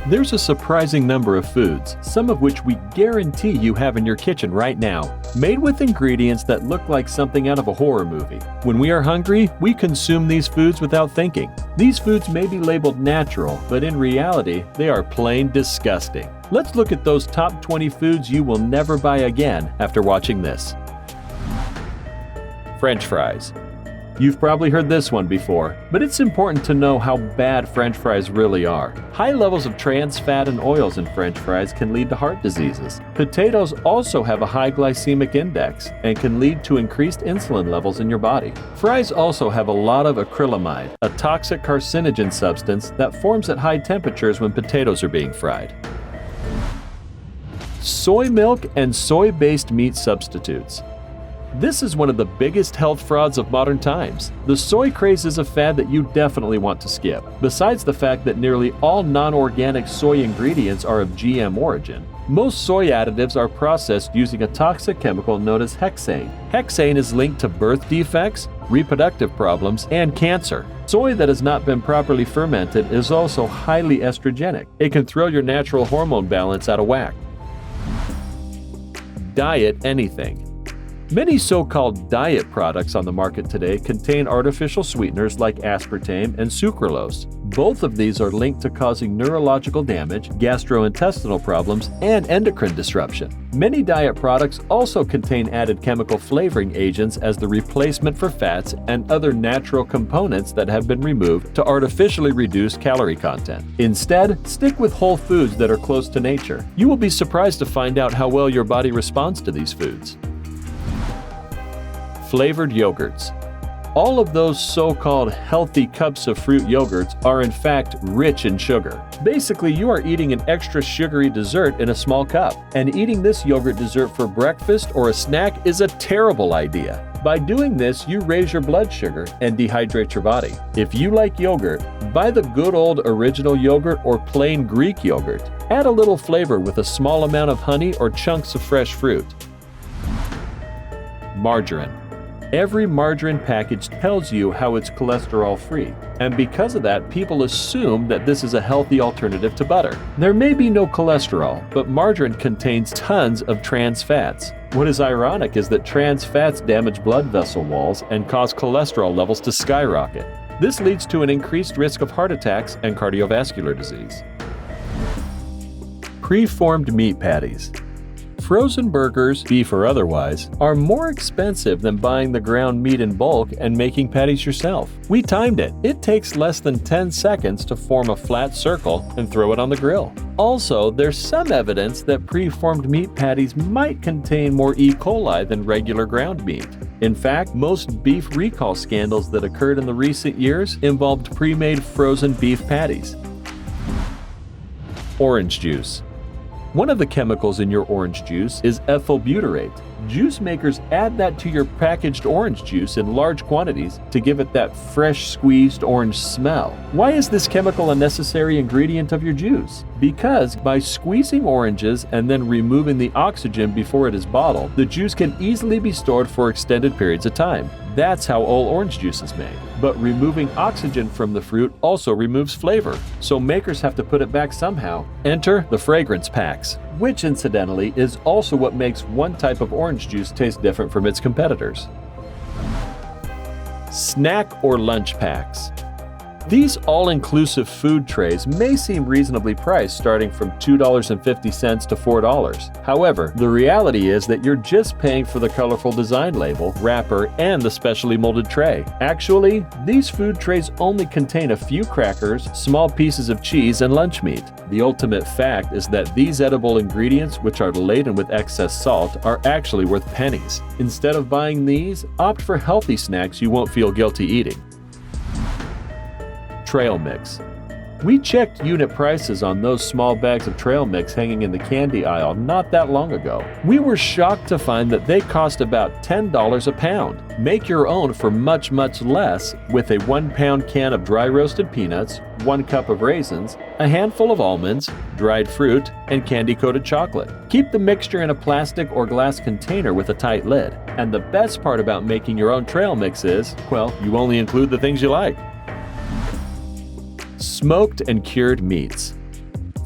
There's a surprising number of foods, some of which we guarantee you have in your kitchen right now, made with ingredients that look like something out of a horror movie. When we are hungry, we consume these foods without thinking. These foods may be labeled natural, but in reality, they are plain disgusting. Let's look at those top 20 foods you will never buy again after watching this. French fries. You've probably heard this one before, but it's important to know how bad French fries really are. High levels of trans fat and oils in French fries can lead to heart diseases. Potatoes also have a high glycemic index and can lead to increased insulin levels in your body. Fries also have a lot of acrylamide, a toxic carcinogen substance that forms at high temperatures when potatoes are being fried. Soy milk and soy-based meat substitutes. This is one of the biggest health frauds of modern times. The soy craze is a fad that you definitely want to skip. Besides the fact that nearly all non-organic soy ingredients are of GM origin, most soy additives are processed using a toxic chemical known as hexane. Hexane is linked to birth defects, reproductive problems, and cancer. Soy that has not been properly fermented is also highly estrogenic. It can throw your natural hormone balance out of whack. Diet anything. Many so-called diet products on the market today contain artificial sweeteners like aspartame and sucralose. Both of these are linked to causing neurological damage, gastrointestinal problems, and endocrine disruption. Many diet products also contain added chemical flavoring agents as the replacement for fats and other natural components that have been removed to artificially reduce calorie content. Instead, stick with whole foods that are close to nature. You will be surprised to find out how well your body responds to these foods. Flavored yogurts. All of those so-called healthy cups of fruit yogurts are in fact rich in sugar. Basically, you are eating an extra sugary dessert in a small cup, and eating this yogurt dessert for breakfast or a snack is a terrible idea. By doing this, you raise your blood sugar and dehydrate your body. If you like yogurt, buy the good old original yogurt or plain Greek yogurt. Add a little flavor with a small amount of honey or chunks of fresh fruit. Margarine. Every margarine package tells you how it's cholesterol-free, and because of that, people assume that this is a healthy alternative to butter. There may be no cholesterol, but margarine contains tons of trans fats. What is ironic is that trans fats damage blood vessel walls and cause cholesterol levels to skyrocket. This leads to an increased risk of heart attacks and cardiovascular disease. Preformed meat patties. Frozen burgers, beef or otherwise, are more expensive than buying the ground meat in bulk and making patties yourself. We timed it. It takes less than 10 seconds to form a flat circle and throw it on the grill. Also, there's some evidence that preformed meat patties might contain more E. coli than regular ground meat. In fact, most beef recall scandals that occurred in the recent years involved pre-made frozen beef patties. Orange juice. One of the chemicals in your orange juice is ethyl butyrate. Juice makers add that to your packaged orange juice in large quantities to give it that fresh squeezed orange smell. Why is this chemical a necessary ingredient of your juice? Because by squeezing oranges and then removing the oxygen before it is bottled, the juice can easily be stored for extended periods of time. That's how all orange juice is made. But removing oxygen from the fruit also removes flavor, so makers have to put it back somehow. Enter the fragrance packs, which incidentally is also what makes one type of orange juice taste different from its competitors. Snack or lunch packs. These all-inclusive food trays may seem reasonably priced, starting from $2.50 to $4. However, the reality is that you're just paying for the colorful design label, wrapper, and the specially molded tray. Actually, these food trays only contain a few crackers, small pieces of cheese, and lunch meat. The ultimate fact is that these edible ingredients, which are laden with excess salt, are actually worth pennies. Instead of buying these, opt for healthy snacks you won't feel guilty eating. Trail mix. We checked unit prices on those small bags of trail mix hanging in the candy aisle not that long ago. We were shocked to find that they cost about $10 a pound. Make your own for much, much less with a 1-pound can of dry roasted peanuts, 1 cup of raisins, a handful of almonds, dried fruit, and candy-coated chocolate. Keep the mixture in a plastic or glass container with a tight lid. And the best part about making your own trail mix is, well, you only include the things you like. Smoked and cured meats.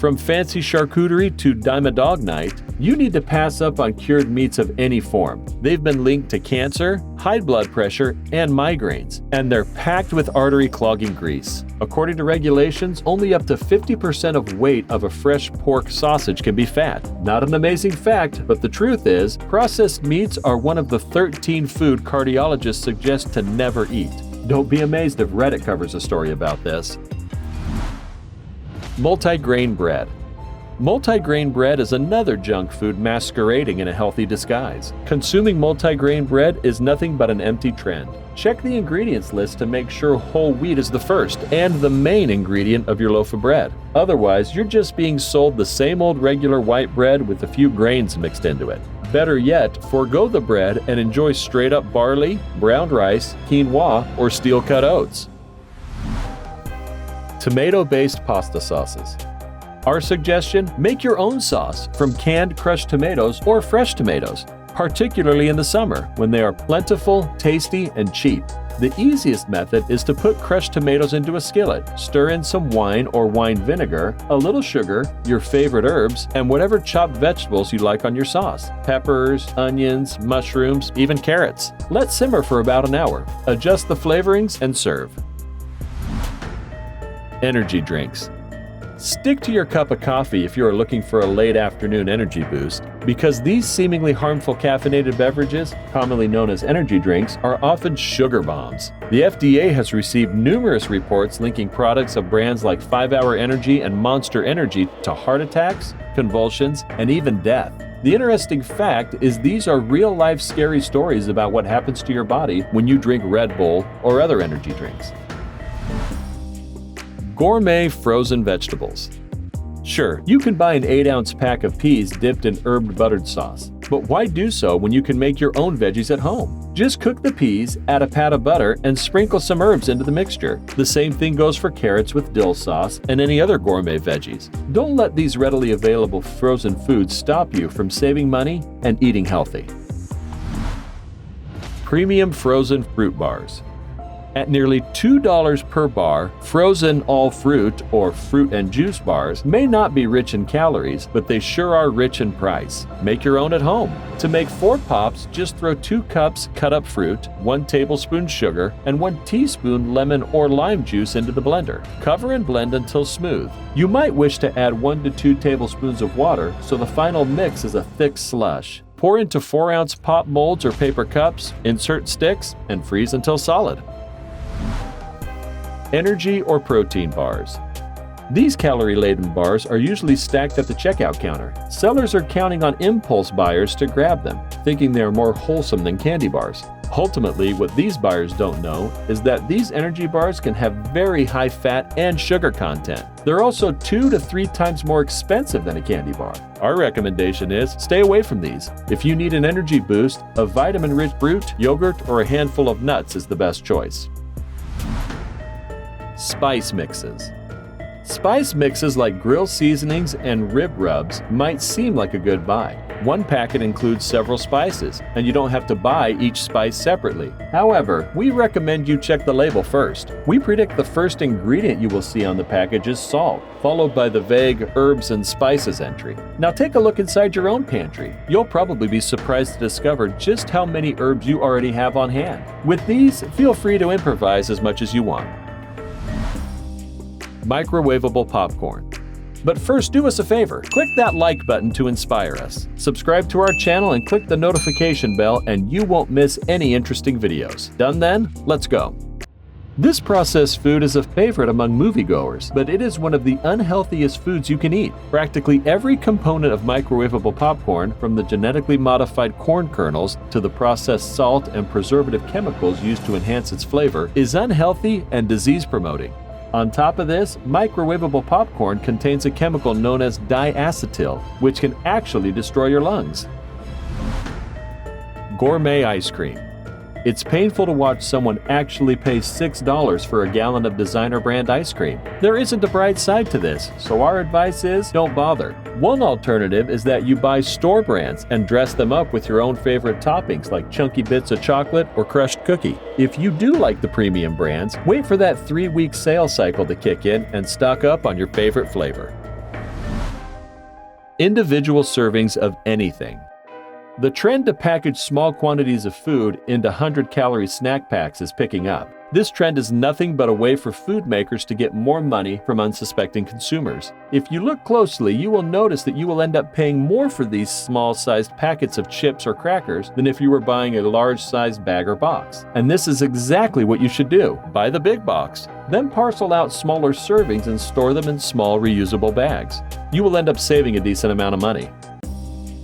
From fancy charcuterie to dime-a-dog night, you need to pass up on cured meats of any form. They've been linked to cancer, high blood pressure, and migraines, and they're packed with artery-clogging grease. According to regulations, only up to 50% of weight of a fresh pork sausage can be fat. Not an amazing fact, but the truth is, processed meats are one of the 13 food cardiologists suggest to never eat. Don't be amazed if Reddit covers a story about this. Multigrain bread. Multigrain bread is another junk food masquerading in a healthy disguise. Consuming multigrain bread is nothing but an empty trend. Check the ingredients list to make sure whole wheat is the first and the main ingredient of your loaf of bread. Otherwise, you're just being sold the same old regular white bread with a few grains mixed into it. Better yet, forego the bread and enjoy straight-up barley, brown rice, quinoa, or steel-cut oats. Tomato-based pasta sauces. Our suggestion, make your own sauce from canned crushed tomatoes or fresh tomatoes, particularly in the summer when they are plentiful, tasty, and cheap. The easiest method is to put crushed tomatoes into a skillet, stir in some wine or wine vinegar, a little sugar, your favorite herbs, and whatever chopped vegetables you like on your sauce. Peppers, onions, mushrooms, even carrots. Let simmer for about an hour. Adjust the flavorings and serve. Energy drinks. Stick to your cup of coffee if you are looking for a late afternoon energy boost, because these seemingly harmful caffeinated beverages, commonly known as energy drinks, are often sugar bombs. The FDA has received numerous reports linking products of brands like 5-Hour Energy and Monster Energy to heart attacks, convulsions, and even death. The interesting fact is these are real-life scary stories about what happens to your body when you drink Red Bull or other energy drinks. Gourmet frozen vegetables. Sure, you can buy an 8-ounce pack of peas dipped in herb buttered sauce, but why do so when you can make your own veggies at home? Just cook the peas, add a pat of butter, and sprinkle some herbs into the mixture. The same thing goes for carrots with dill sauce and any other gourmet veggies. Don't let these readily available frozen foods stop you from saving money and eating healthy. Premium frozen fruit bars. At nearly $2 per bar, frozen all-fruit or fruit and juice bars may not be rich in calories, but they sure are rich in price. Make your own at home. To make 4 pops, just throw 2 cups cut-up fruit, 1 tablespoon sugar, and 1 teaspoon lemon or lime juice into the blender. Cover and blend until smooth. You might wish to add 1 to 2 tablespoons of water so the final mix is a thick slush. Pour into 4-ounce pop molds or paper cups, insert sticks, and freeze until solid. Energy or protein bars. These calorie-laden bars are usually stacked at the checkout counter. Sellers are counting on impulse buyers to grab them, thinking they are more wholesome than candy bars. Ultimately, what these buyers don't know is that these energy bars can have very high fat and sugar content. They're also 2 to 3 times more expensive than a candy bar. Our recommendation is stay away from these. If you need an energy boost, a vitamin-rich fruit, yogurt, or a handful of nuts is the best choice. Spice mixes. Spice mixes like grill seasonings and rib rubs might seem like a good buy. One packet includes several spices, and you don't have to buy each spice separately. However, we recommend you check the label first. We predict the first ingredient you will see on the package is salt, followed by the vague herbs and spices entry. Now take a look inside your own pantry. You'll probably be surprised to discover just how many herbs you already have on hand. With these, feel free to improvise as much as you want. Microwavable popcorn. But first, do us a favor. Click that like button to inspire us. Subscribe to our channel and click the notification bell and you won't miss any interesting videos. Done then? Let's go. This processed food is a favorite among moviegoers, but it is one of the unhealthiest foods you can eat. Practically every component of microwavable popcorn, from the genetically modified corn kernels to the processed salt and preservative chemicals used to enhance its flavor, is unhealthy and disease-promoting. On top of this, microwavable popcorn contains a chemical known as diacetyl, which can actually destroy your lungs. Gourmet ice cream. It's painful to watch someone actually pay $6 for a gallon of designer brand ice cream. There isn't a bright side to this, so our advice is don't bother. One alternative is that you buy store brands and dress them up with your own favorite toppings like chunky bits of chocolate or crushed cookie. If you do like the premium brands, wait for that 3-week sale cycle to kick in and stock up on your favorite flavor. Individual servings of anything. The trend to package small quantities of food into 100-calorie snack packs is picking up. This trend is nothing but a way for food makers to get more money from unsuspecting consumers. If you look closely, you will notice that you will end up paying more for these small-sized packets of chips or crackers than if you were buying a large-sized bag or box. And this is exactly what you should do. Buy the big box, then parcel out smaller servings and store them in small reusable bags. You will end up saving a decent amount of money.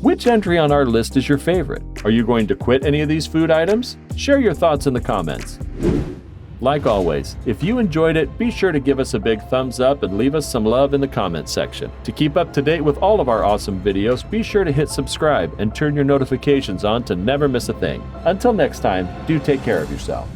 Which entry on our list is your favorite? Are you going to quit any of these food items? Share your thoughts in the comments. Like always, if you enjoyed it, be sure to give us a big thumbs up and leave us some love in the comments section. To keep up to date with all of our awesome videos, be sure to hit subscribe and turn your notifications on to never miss a thing. Until next time, do take care of yourself.